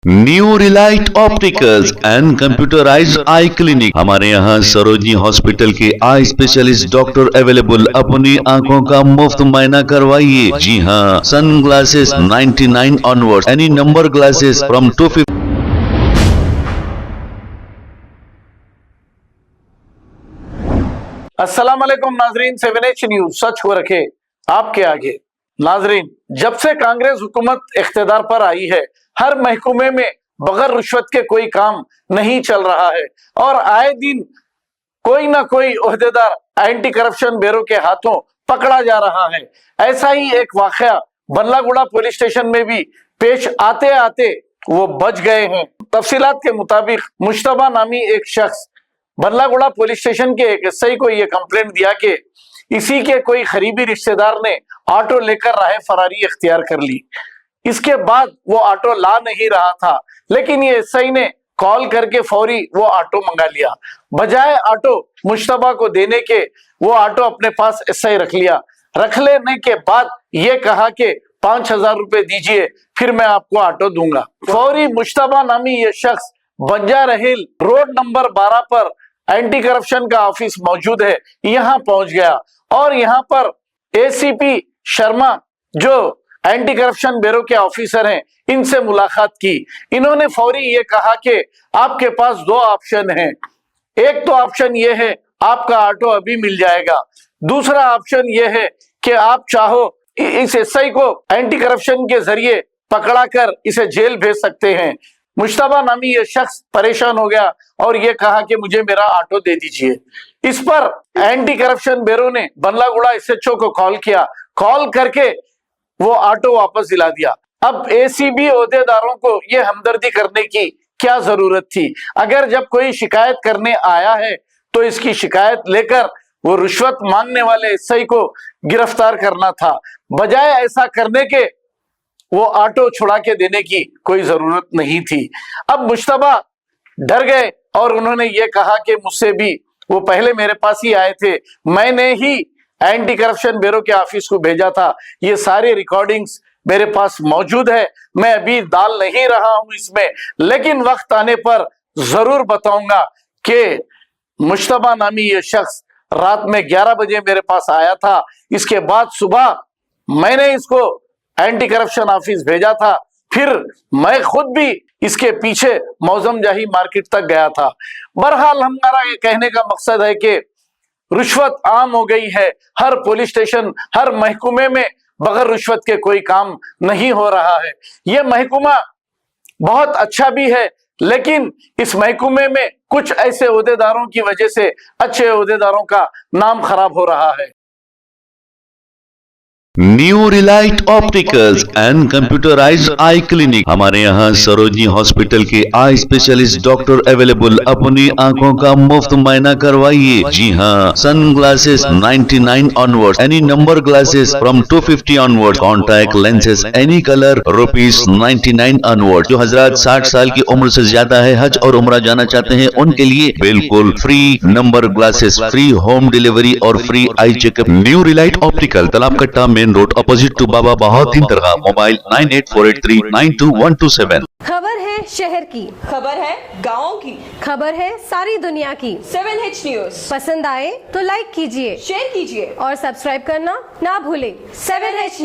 New Relight opticals and computerised I clinic. हमारे यहाँ Sarojini hospital के आई स्पेशलिस्ट डॉक्टर अवेलेबल। अपनी आंखों का मुफ्त मुआयना करवाइए। जी हाँ, sun glasses 99 onward, any number glasses from 250। अस्सलाम वालेकुम नाजरीन, 7H न्यूज सच हो रखे आपके आगे। नाजरीन, जब से कांग्रेस हुकूमत इख्तिदार पर आई है, हर महकमे में बगैर रिश्वत के कोई काम नहीं चल रहा है और आए दिन कोई ना कोई ओहदेदार एंटी करप्शन ब्यूरो के हाथों पकड़ा जा रहा है। ऐसा ही एक वाकया बल्लागुड़ा पुलिस स्टेशन में भी पेश आते आते वो बच गए हैं। तफसीलात के मुताबिक मुश्तबा नामी एक शख्स बल्लागुड़ा पुलिस स्टेशन के एक एसआई को यह कंप्लेंट दिया कि इसी के कोई करीबी रिश्तेदार ने ऑटो लेकर राह फरारी इख्तियार कर ली। इसके बाद वो ऑटो ला नहीं रहा था, लेकिन ये एसआई ने कॉल करके फौरी वो ऑटो मंगा लिया। बजाय ऑटो मुश्तबा को देने के, वो ऑटो अपने पास एसआई रख लिया। रख लेने के बाद ये कहा कि 5,000 रुपए दीजिए, फिर मैं आपको ऑटो दूंगा। फौरी मुश्तबा नामी ये शख्स बंजारहिल रोड नंबर 12 पर एंटी करप्शन का ऑफिस मौजूद है, यहाँ पहुंच गया और यहाँ पर एसीपी शर्मा जो एंटी करप्शन ब्यूरो के ऑफिसर हैं, इनसे मुलाकात की। इन्होंने फौरी ये कहा कि आपके पास दो ऑप्शन हैं। एक तो ऑप्शन ये है आपका ऑटो अभी मिल जाएगा, दूसरा ऑप्शन ये है कि आप चाहो इस एसआई को एंटी करप्शन के जरिए पकड़ाकर इसे जेल भेज सकते हैं। मुश्तबा नामी ये शख्स परेशान हो गया और ये कहा कि मुझे मेरा ऑटो दे दीजिए। इस पर एंटी करप्शन ब्यूरो ने बल्लागुड़ा एसएचओ को कॉल किया। कॉल करके वो ऑटो वापस दिला दिया। अब एसीबी ओहदेदारों को ये हमदर्दी करने की क्या जरूरत थी? अगर जब कोई शिकायत करने आया है तो इसकी शिकायत लेकर वो रिश्वत मांगने वाले एसआई को गिरफ्तार करना था। बजाय ऐसा करने के वो ऑटो छुड़ा के देने की कोई जरूरत नहीं थी। अब मुश्तबा डर गए और उन्होंने ये कहा कि मुझसे भी वो पहले मेरे पास ही आए थे, मैंने ही एंटी करप्शन ब्यूरो के ऑफिस को भेजा था, ये सारी रिकॉर्डिंग्स मेरे पास मौजूद है, मैं अभी डाल नहीं रहा हूं इसमें, लेकिन वक्त आने पर जरूर बताऊंगा कि मुश्तबा नामी ये शख्स रात में 11 बजे मेरे पास आया था। इसके बाद सुबह मैंने इसको एंटी करप्शन ऑफिस भेजा था, फिर मैं खुद भी इसके पीछे मौजम जाही मार्केट तक गया था। बहरहाल हमारा ये कहने का मकसद है कि रिश्वत आम हो गई है। हर पुलिस स्टेशन, हर महकमे में बगैर रिश्वत के कोई काम नहीं हो रहा है। ये महकमा बहुत अच्छा भी है, लेकिन इस महकमे में कुछ ऐसे ओहदेदारों की वजह से अच्छे ओहदेदारों का नाम खराब हो रहा है। New Relight opticals and computerised I clinic. हमारे यहाँ सरोजनी हॉस्पिटल के आई स्पेशलिस्ट डॉक्टर अवेलेबल। अपनी आंखों का मुफ्त मुआयना करवाइए। जी हाँ, sun glasses 99 onward, any number glasses from 250 onward, contact lenses any colour ₹99 onward. जो हजरात 60 साल की उम्र से ज्यादा है, हज और उम्रा जाना चाहते हैं, उनके लिए बिल्कुल free number glasses, free home delivery और free eye checkup. New relight optical, Talab Katta, main road, opposite to Baba Bahauddin दरगाह। मोबाइल 9848392127। खबर है शहर की, खबर है गाँव की, खबर है सारी दुनिया की। 7H न्यूज पसंद आए तो लाइक कीजिए, शेयर कीजिए और सब्सक्राइब करना ना भूलें। 7H news.